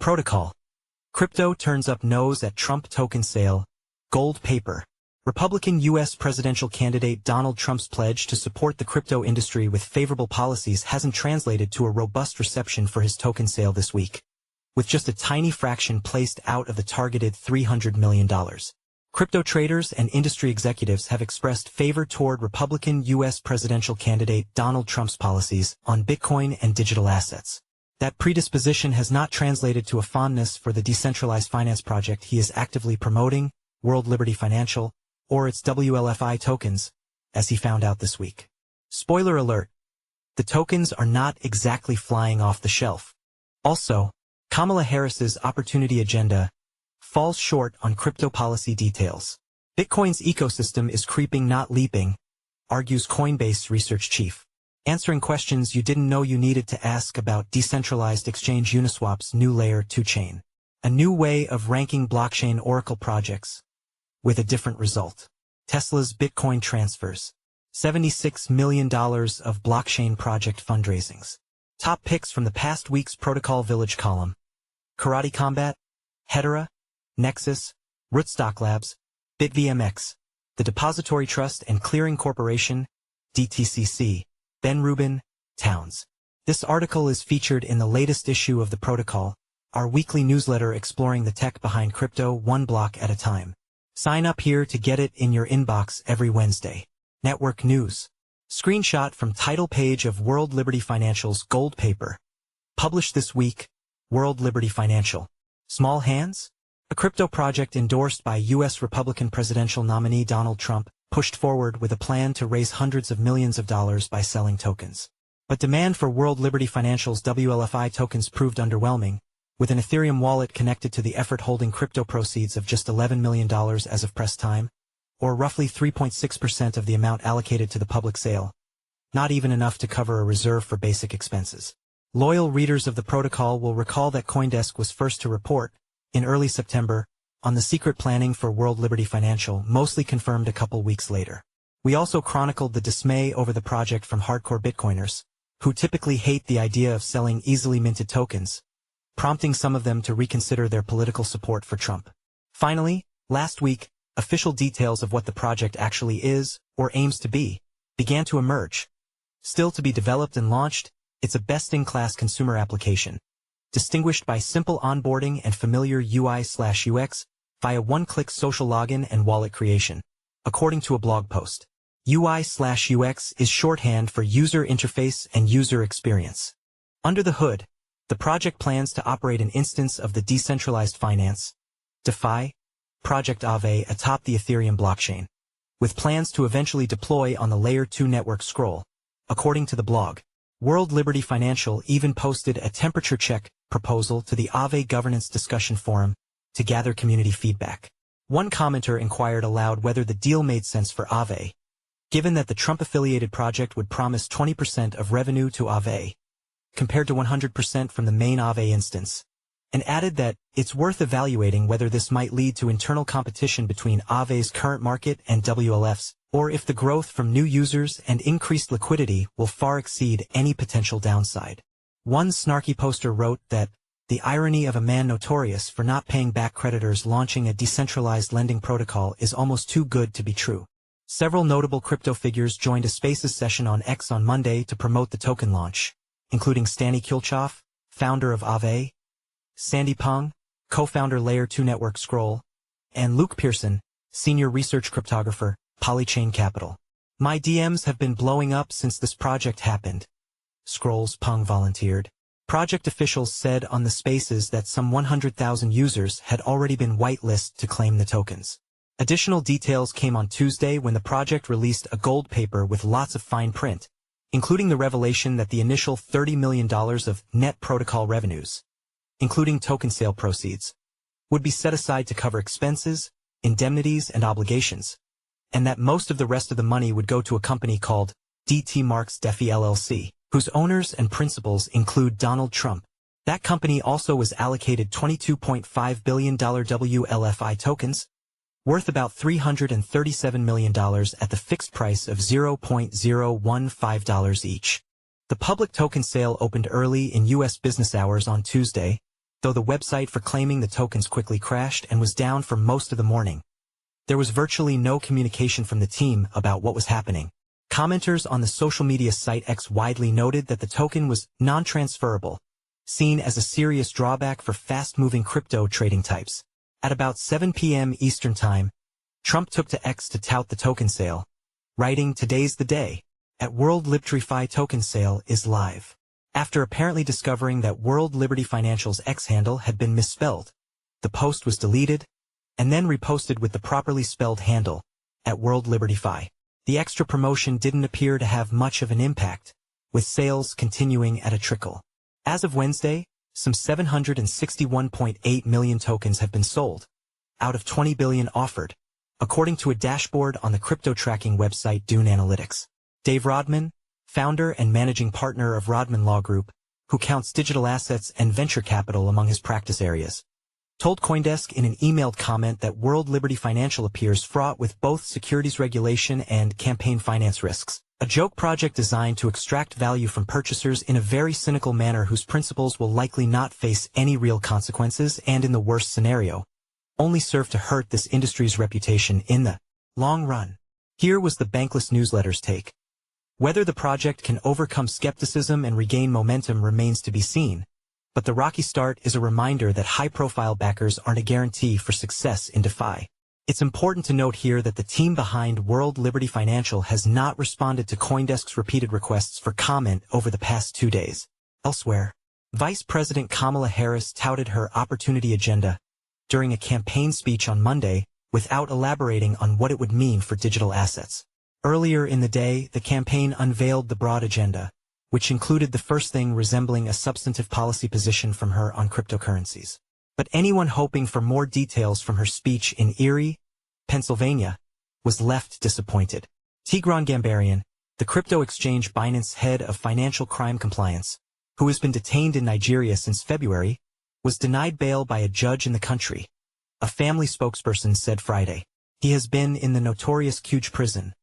protocol. Crypto turns up nose at Trump token sale. Gold paper. Republican U.S. presidential candidate Donald Trump's pledge to support the crypto industry with favorable policies hasn't translated to a robust reception for his token sale this week, with just a tiny fraction placed out of the targeted $300 million. Crypto traders and industry executives have expressed favor toward Republican U.S. presidential candidate Donald Trump's policies on Bitcoin and digital assets. That predisposition has not translated to a fondness for the decentralized finance project he is actively promoting, World Liberty Financial, or its WLFI tokens, as he found out this week. Spoiler alert, the tokens are not exactly flying off the shelf. Also, Kamala Harris's opportunity agenda falls short on crypto policy details. Bitcoin's ecosystem is creeping, not leaping, argues Coinbase research chief, answering questions you didn't know you needed to ask about decentralized exchange Uniswap's new Layer 2 chain, a new way of ranking blockchain oracle projects, with a different result. Tesla's Bitcoin transfers. $76 million of blockchain project fundraisings. Top picks from the past week's Protocol Village column. Karate Combat, Hedera, Nexus, Rootstock Labs, BitVMX, the Depository Trust and Clearing Corporation, DTCC, Ben Rubin, Towns. This article is featured in the latest issue of the Protocol, our weekly newsletter exploring the tech behind crypto one block at a time. Sign up here to get it in your inbox every Wednesday. Network News. Screenshot from title page of World Liberty Financial's gold paper. Published this week, World Liberty Financial. Small hands? A crypto project endorsed by U.S. Republican presidential nominee Donald Trump pushed forward with a plan to raise hundreds of millions of dollars by selling tokens. But demand for World Liberty Financial's WLFI tokens proved underwhelming, with an Ethereum wallet connected to the effort holding crypto proceeds of just $11 million as of press time, or roughly 3.6% of the amount allocated to the public sale. Not even enough to cover a reserve for basic expenses. Loyal readers of the protocol will recall that CoinDesk was first to report, in early September, on the secret planning for World Liberty Financial, mostly confirmed a couple weeks later. We also chronicled the dismay over the project from hardcore Bitcoiners, who typically hate the idea of selling easily minted tokens, prompting some of them to reconsider their political support for Trump. Finally, last week, official details of what the project actually is, or aims to be, began to emerge. Still to be developed and launched, it's a best-in-class consumer application, distinguished by simple onboarding and familiar UI/UX via one-click social login and wallet creation, according to a blog post. UI/UX is shorthand for user interface and user experience. Under the hood, the project plans to operate an instance of the decentralized finance, DeFi, project Aave atop the Ethereum blockchain, with plans to eventually deploy on the Layer 2 network Scroll, according to the blog. World Liberty Financial even posted a temperature check proposal to the Aave Governance Discussion Forum to gather community feedback. One commenter inquired aloud whether the deal made sense for Aave, given that the Trump-affiliated project would promise 20% of revenue to Aave, compared to 100% from the main Aave instance, and added that it's worth evaluating whether this might lead to internal competition between Aave's current market and WLF's, or if the growth from new users and increased liquidity will far exceed any potential downside. One snarky poster wrote that the irony of a man notorious for not paying back creditors launching a decentralized lending protocol is almost too good to be true. Several notable crypto figures joined a Spaces session on X on Monday to promote the token launch, including Stani Kulchov, founder of Aave, Sandy Peng, co-founder Layer 2 Network Scroll, and Luke Pearson, senior research cryptographer, Polychain Capital. My DMs have been blowing up since this project happened. Scroll's Peng volunteered. Project officials said on the Spaces that some 100,000 users had already been whitelisted to claim the tokens. Additional details came on Tuesday when the project released a gold paper with lots of fine print, including the revelation that the initial $30 million of net protocol revenues, including token sale proceeds, would be set aside to cover expenses, indemnities, and obligations, and that most of the rest of the money would go to a company called DT Marks Defi LLC, whose owners and principals include Donald Trump. That company also was allocated $22.5 billion WLFI tokens, worth about $337 million at the fixed price of $0.015 each. The public token sale opened early in U.S. business hours on Tuesday, though the website for claiming the tokens quickly crashed and was down for most of the morning. There was virtually no communication from the team about what was happening. Commenters on the social media site X widely noted that the token was non-transferable, seen as a serious drawback for fast-moving crypto trading types. At about 7 p.m. Eastern Time, Trump took to X to tout the token sale, writing, "Today's the day. At World WLFI token sale is live." After apparently discovering that World Liberty Financial's X handle had been misspelled, the post was deleted and then reposted with the properly spelled handle, at World Liberty Fi. The extra promotion didn't appear to have much of an impact, with sales continuing at a trickle. As of Wednesday, some 761.8 million tokens have been sold, out of 20 billion offered, according to a dashboard on the crypto tracking website Dune Analytics. Dave Rodman, founder and managing partner of Rodman Law Group, who counts digital assets and venture capital among his practice areas, told CoinDesk in an emailed comment that World Liberty Financial appears fraught with both securities regulation and campaign finance risks. A joke project designed to extract value from purchasers in a very cynical manner whose principles will likely not face any real consequences and, in the worst scenario, only serve to hurt this industry's reputation in the long run. Here was the Bankless newsletter's take. Whether the project can overcome skepticism and regain momentum remains to be seen, but the rocky start is a reminder that high-profile backers aren't a guarantee for success in DeFi. It's important to note here that the team behind World Liberty Financial has not responded to CoinDesk's repeated requests for comment over the past 2 days. Elsewhere, Vice President Kamala Harris touted her opportunity agenda during a campaign speech on Monday without elaborating on what it would mean for digital assets. Earlier in the day, the campaign unveiled the broad agenda, which included the first thing resembling a substantive policy position from her on cryptocurrencies. But anyone hoping for more details from her speech in Erie, Pennsylvania, was left disappointed. Tigran Gambaryan, the crypto exchange Binance head of financial crime compliance, who has been detained in Nigeria since February, was denied bail by a judge in the country, a family spokesperson said Friday. He has been in the notorious Cuge prison,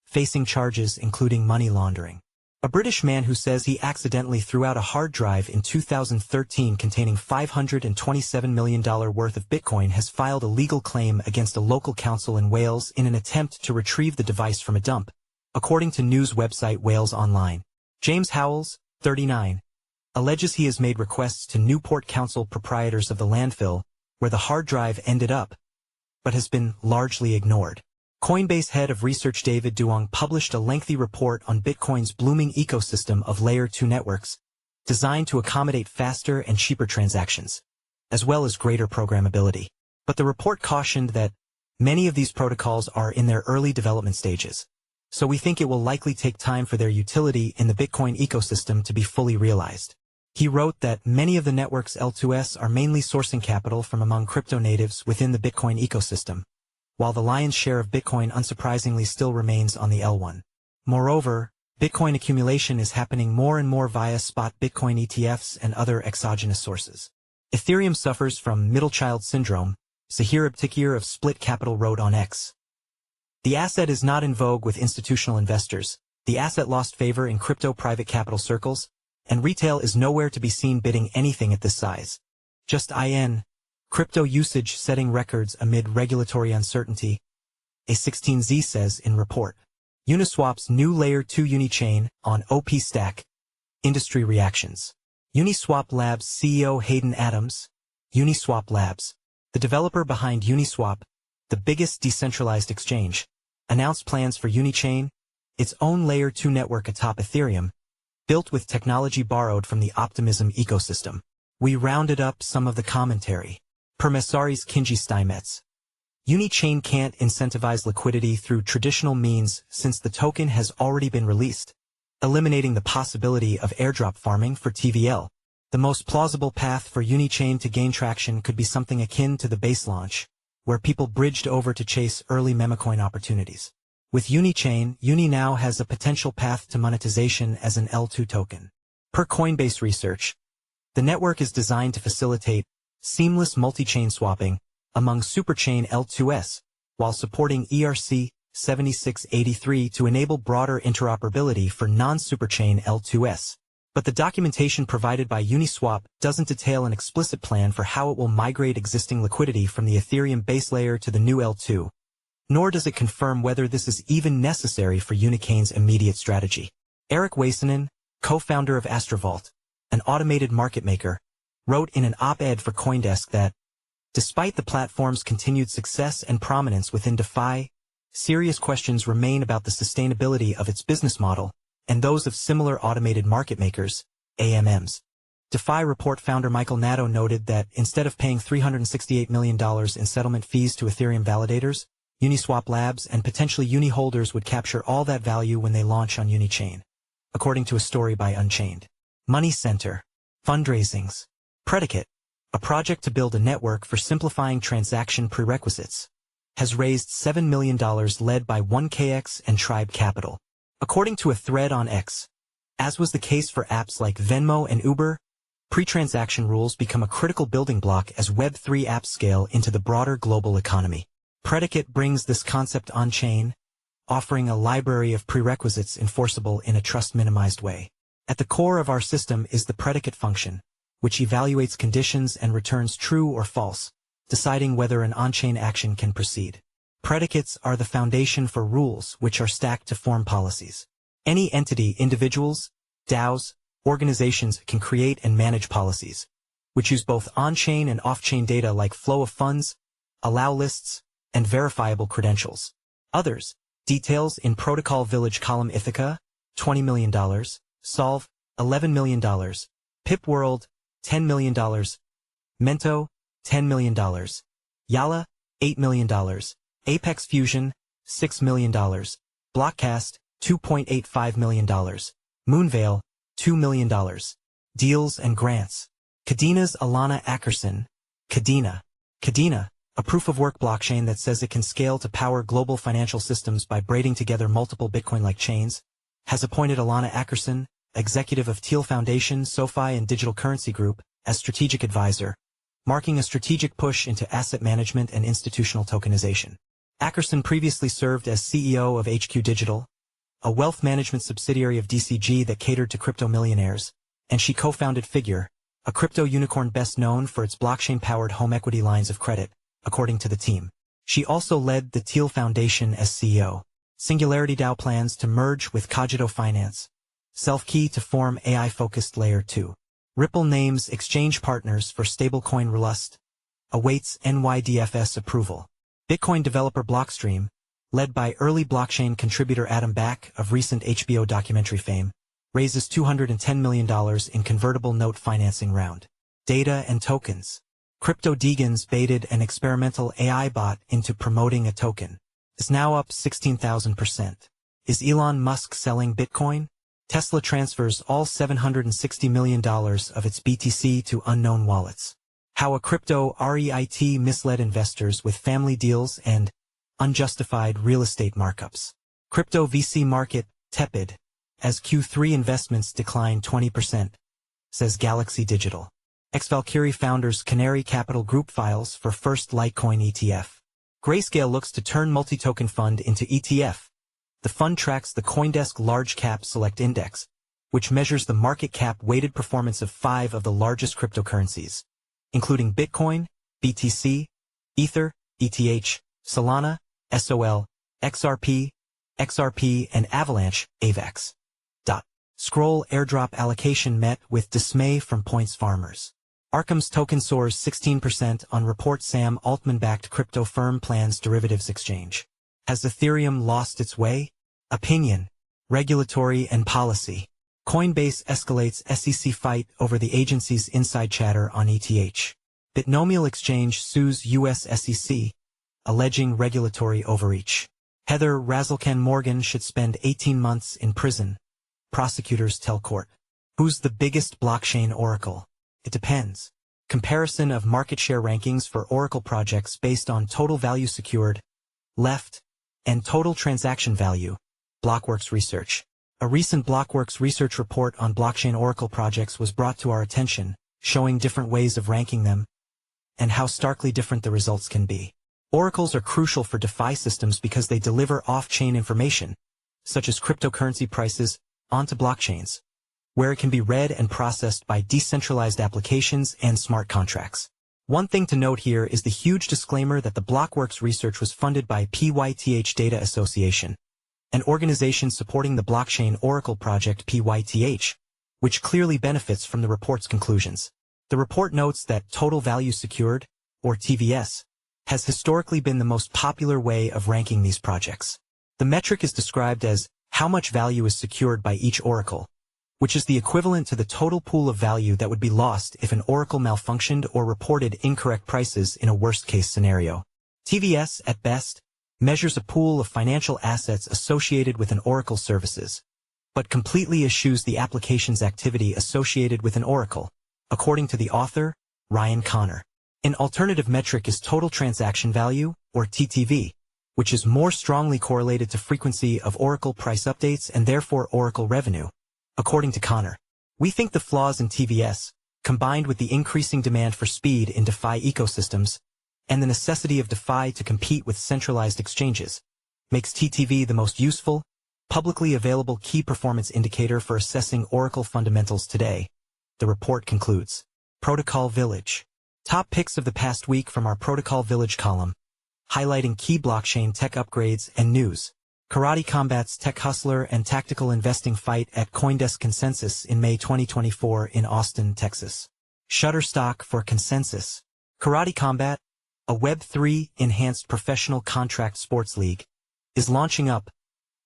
facing charges including money laundering. A British man who says he accidentally threw out a hard drive in 2013 containing $527 million worth of Bitcoin has filed a legal claim against a local council in Wales in an attempt to retrieve the device from a dump, according to news website Wales Online. James Howells, 39, alleges he has made requests to Newport Council proprietors of the landfill, where the hard drive ended up, but has been largely ignored. Coinbase head of research David Duong published a lengthy report on Bitcoin's blooming ecosystem of Layer 2 networks, designed to accommodate faster and cheaper transactions, as well as greater programmability. But the report cautioned that many of these protocols are in their early development stages, so we think it will likely take time for their utility in the Bitcoin ecosystem to be fully realized. He wrote that many of the network's L2S are mainly sourcing capital from among crypto natives within the Bitcoin ecosystem, while the lion's share of Bitcoin unsurprisingly still remains on the L1. Moreover, Bitcoin accumulation is happening more and more via spot Bitcoin ETFs and other exogenous sources. Ethereum suffers from middle child syndrome, Zahir Abtikir of Split Capital wrote on X. The asset is not in vogue with institutional investors, the asset lost favor in crypto private capital circles, and retail is nowhere to be seen bidding anything at this size. Just IN. Crypto usage setting records amid regulatory uncertainty, A16Z says in report. Uniswap's new Layer 2 Unichain on OP Stack. Industry reactions. Uniswap Labs CEO Hayden Adams. Uniswap Labs, the developer behind Uniswap, the biggest decentralized exchange, announced plans for Unichain, its own Layer 2 network atop Ethereum, built with technology borrowed from the Optimism ecosystem. We rounded up some of the commentary. Per Messari's Kinji Steinmetz. Unichain can't incentivize liquidity through traditional means since the token has already been released, eliminating the possibility of airdrop farming for TVL. The most plausible path for Unichain to gain traction could be something akin to the base launch, where people bridged over to chase early memecoin opportunities. With Unichain, Uni now has a potential path to monetization as an L2 token. Per Coinbase research, the network is designed to facilitate seamless multi-chain swapping among superchain L2S, while supporting ERC 7683 to enable broader interoperability for non-superchain L2S. But the documentation provided by Uniswap doesn't detail an explicit plan for how it will migrate existing liquidity from the Ethereum base layer to the new L2, nor does it confirm whether this is even necessary for Unicane's immediate strategy. Eric Waisinen, co-founder of Astrovault, an automated market maker, wrote in an op-ed for CoinDesk that, despite the platform's continued success and prominence within DeFi, serious questions remain about the sustainability of its business model and those of similar automated market makers, AMMs. DeFi report founder Michael Nato noted that instead of paying $368 million in settlement fees to Ethereum validators, Uniswap Labs and potentially Uni holders would capture all that value when they launch on Unichain, according to a story by Unchained. Money Center. Fundraisings. Predicate, a project to build a network for simplifying transaction prerequisites, has raised $7 million led by 1KX and Tribe Capital. According to a thread on X, as was the case for apps like Venmo and Uber, pre-transaction rules become a critical building block as Web3 apps scale into the broader global economy. Predicate brings this concept on-chain, offering a library of prerequisites enforceable in a trust-minimized way. At the core of our system is the predicate function, which evaluates conditions and returns true or false, deciding whether an on-chain action can proceed. Predicates are the foundation for rules which are stacked to form policies. Any entity, individuals, DAOs, organizations can create and manage policies, which use both on-chain and off-chain data like flow of funds, allow lists, and verifiable credentials. Others, details in Protocol Village column Ithaca, $20 million, Solve, $11 million, Pip World, $10 million, Mento, $10 million, Yala, $8 million, Apex Fusion, $6 million, Blockcast, $2.85 million, Moonveil, $2 million. Deals and grants. Kadeena's Alana Ackerson. Kadena, a proof-of-work blockchain that says it can scale to power global financial systems by braiding together multiple Bitcoin-like chains, has appointed Alana Ackerson, executive of Teal Foundation, SoFi and Digital Currency Group, as strategic advisor, marking a strategic push into asset management and institutional tokenization. Ackerson previously served as CEO of HQ Digital, a wealth management subsidiary of DCG that catered to crypto millionaires, and she co-founded Figure, a crypto unicorn best known for its blockchain-powered home equity lines of credit, according to the team. She also led the Teal Foundation as CEO. Singularity DAO plans to merge with Cogito Finance, Self-Key to form AI-focused Layer 2. Ripple names exchange partners for stablecoin Relust, awaits NYDFS approval. Bitcoin developer Blockstream, led by early blockchain contributor Adam Back of recent HBO documentary fame, raises $210 million in convertible note financing round. Data and tokens. Crypto Deegans baited an experimental AI bot into promoting a token. Is now up 16,000%. Is Elon Musk selling Bitcoin? Tesla transfers all $760 million of its BTC to unknown wallets. How a crypto REIT misled investors with family deals and unjustified real estate markups. Crypto VC market tepid as Q3 investments decline 20%, says Galaxy Digital. Ex-Valkyrie founders Canary Capital Group files for first Litecoin ETF. Grayscale looks to turn multi-token fund into ETF. The fund tracks the CoinDesk Large Cap Select Index, which measures the market cap weighted performance of 5 of the largest cryptocurrencies, including Bitcoin, BTC, Ether, ETH, Solana, SOL, XRP, and Avalanche, AVAX. Scroll airdrop allocation met with dismay from points farmers. Arkham's token soars 16% on report Sam Altman-backed crypto firm plans derivatives exchange. Has Ethereum lost its way? Opinion, regulatory and policy. Coinbase escalates SEC fight over the agency's inside chatter on ETH. Bitnomial Exchange sues U.S. SEC, alleging regulatory overreach. Heather Razelkan Morgan should spend 18 months in prison, prosecutors tell court. Who's the biggest blockchain oracle? It depends. Comparison of market share rankings for oracle projects based on total value secured, left, and total transaction value. Blockworks Research. A recent Blockworks Research report on blockchain oracle projects was brought to our attention, showing different ways of ranking them, and how starkly different the results can be. Oracles are crucial for DeFi systems because they deliver off-chain information, such as cryptocurrency prices, onto blockchains, where it can be read and processed by decentralized applications and smart contracts. One thing to note here is the huge disclaimer that the Blockworks research was funded by PYTH Data Association, an organization supporting the blockchain Oracle project PYTH, which clearly benefits from the report's conclusions. The report notes that total value secured, or TVS, has historically been the most popular way of ranking these projects. The metric is described as how much value is secured by each oracle, which is the equivalent to the total pool of value that would be lost if an oracle malfunctioned or reported incorrect prices in a worst-case scenario. TVS, at best, measures a pool of financial assets associated with an oracle services, but completely eschews the application's activity associated with an oracle, according to the author, Ryan Connor. An alternative metric is total transaction value, or TTV, which is more strongly correlated to frequency of oracle price updates and therefore oracle revenue. According to Connor, we think the flaws in TVS, combined with the increasing demand for speed in DeFi ecosystems, and the necessity of DeFi to compete with centralized exchanges, makes TTV the most useful, publicly available key performance indicator for assessing Oracle fundamentals today. The report concludes. Protocol Village. Top picks of the past week from our Protocol Village column, highlighting key blockchain tech upgrades and news. Karate Combat's Tech Hustler and Tactical Investing Fight at CoinDesk Consensus in May 2024 in Austin, Texas. Shutterstock for Consensus. Karate Combat, a Web3 enhanced professional contract sports league, is launching up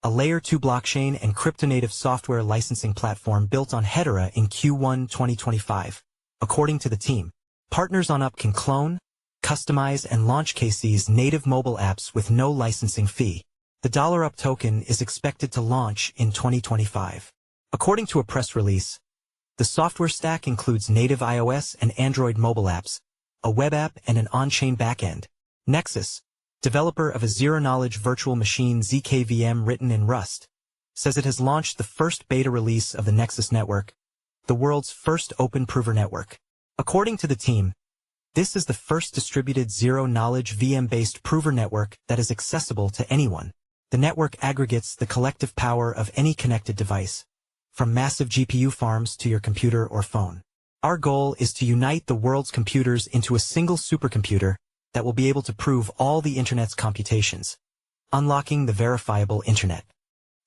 a Layer 2 blockchain and crypto-native software licensing platform built on Hedera in Q1 2025. According to the team, partners on Up can clone, customize and launch KC's native mobile apps with no licensing fee. The $Up token is expected to launch in 2025. According to a press release, the software stack includes native iOS and Android mobile apps, a web app and an on-chain backend. Nexus, developer of a zero-knowledge virtual machine ZKVM written in Rust, says it has launched the first beta release of the Nexus network, the world's first open prover network. According to the team, this is the first distributed zero-knowledge VM-based prover network that is accessible to anyone. The network aggregates the collective power of any connected device, from massive GPU farms to your computer or phone. Our goal is to unite the world's computers into a single supercomputer that will be able to prove all the Internet's computations, unlocking the verifiable Internet.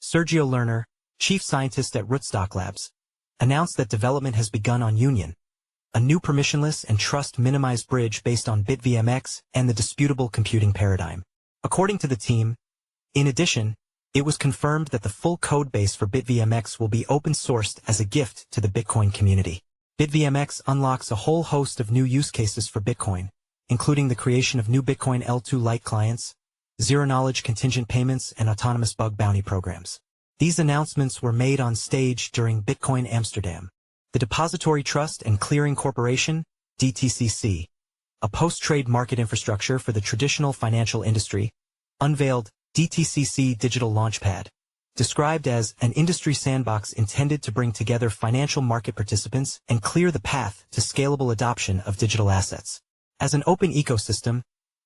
Sergio Lerner, chief scientist at Rootstock Labs, announced that development has begun on Union, a new permissionless and trust-minimized bridge based on BitVMX and the disputable computing paradigm. According to the team, in addition, it was confirmed that the full code base for BitVMX will be open-sourced as a gift to the Bitcoin community. BitVMX unlocks a whole host of new use cases for Bitcoin, including the creation of new Bitcoin L2 Lite clients, zero-knowledge contingent payments, and autonomous bug bounty programs. These announcements were made on stage during Bitcoin Amsterdam. The Depository Trust and Clearing Corporation, DTCC, a post-trade market infrastructure for the traditional financial industry, unveiled DTCC Digital Launchpad, described as an industry sandbox intended to bring together financial market participants and clear the path to scalable adoption of digital assets. As an open ecosystem,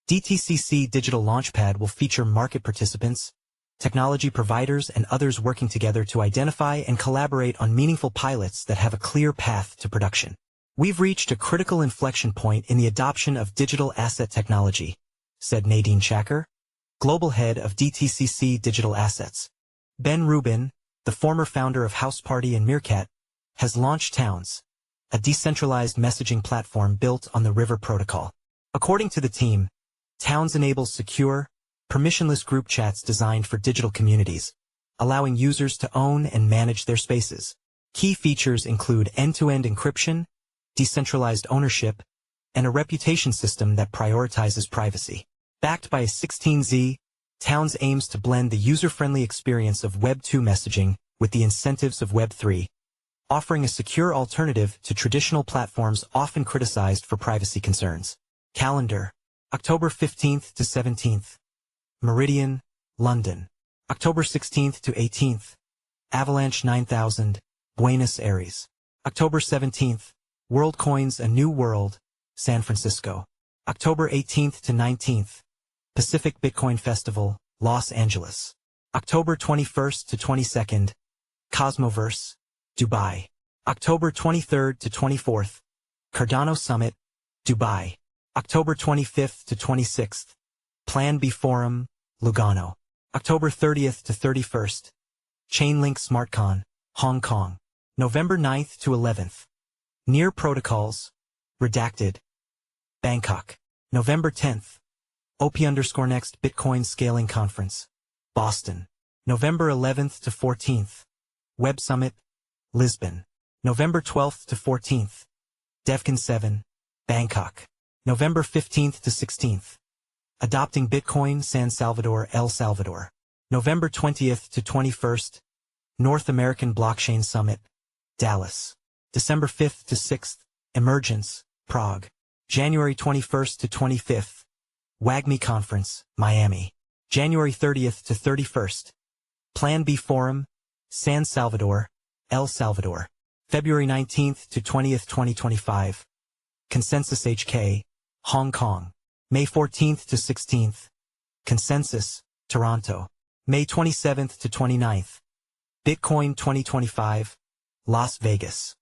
DTCC Digital Launchpad will feature market participants, technology providers, and others working together to identify and collaborate on meaningful pilots that have a clear path to production. We've reached a critical inflection point in the adoption of digital asset technology, said Nadine Chacker, global head of DTCC Digital Assets. Ben Rubin, the former founder of House Party and Meerkat, has launched Towns, a decentralized messaging platform built on the River Protocol. According to the team, Towns enables secure, permissionless group chats designed for digital communities, allowing users to own and manage their spaces. Key features include end-to-end encryption, decentralized ownership, and a reputation system that prioritizes privacy. Backed by a 16Z, Towns aims to blend the user-friendly experience of Web 2 messaging with the incentives of Web 3, offering a secure alternative to traditional platforms often criticized for privacy concerns. Calendar, October 15th to 17th. Meridian, London. October 16th to 18th. Avalanche 9000, Buenos Aires. October 17th. WorldCoins A New World, San Francisco. October 18th to 19th. Pacific Bitcoin Festival, Los Angeles. October 21st to 22nd. Cosmoverse, Dubai. October 23rd to 24th, Cardano Summit, Dubai. October 25th to 26th, Plan B Forum, Lugano. October 30th to 31st, Chainlink SmartCon, Hong Kong. November 9th to 11th, Near Protocols, Redacted, Bangkok. November 10th, OP_Next Bitcoin Scaling Conference, Boston. November 11th to 14th, Web Summit, Lisbon. November 12th to 14th, DevCon 7, Bangkok. November 15th to 16th, Adopting Bitcoin San Salvador, El Salvador. November 20th to 21st, North American Blockchain Summit, Dallas. December 5th to 6th, Emergence, Prague. January 21st to 25th, WAGMI Conference, Miami. January 30th to 31st, Plan B Forum, San Salvador, El Salvador. February 19th to 20th, 2025, Consensus HK, Hong Kong. May 14th to 16th, Consensus, Toronto. May 27th to 29th, Bitcoin 2025, Las Vegas.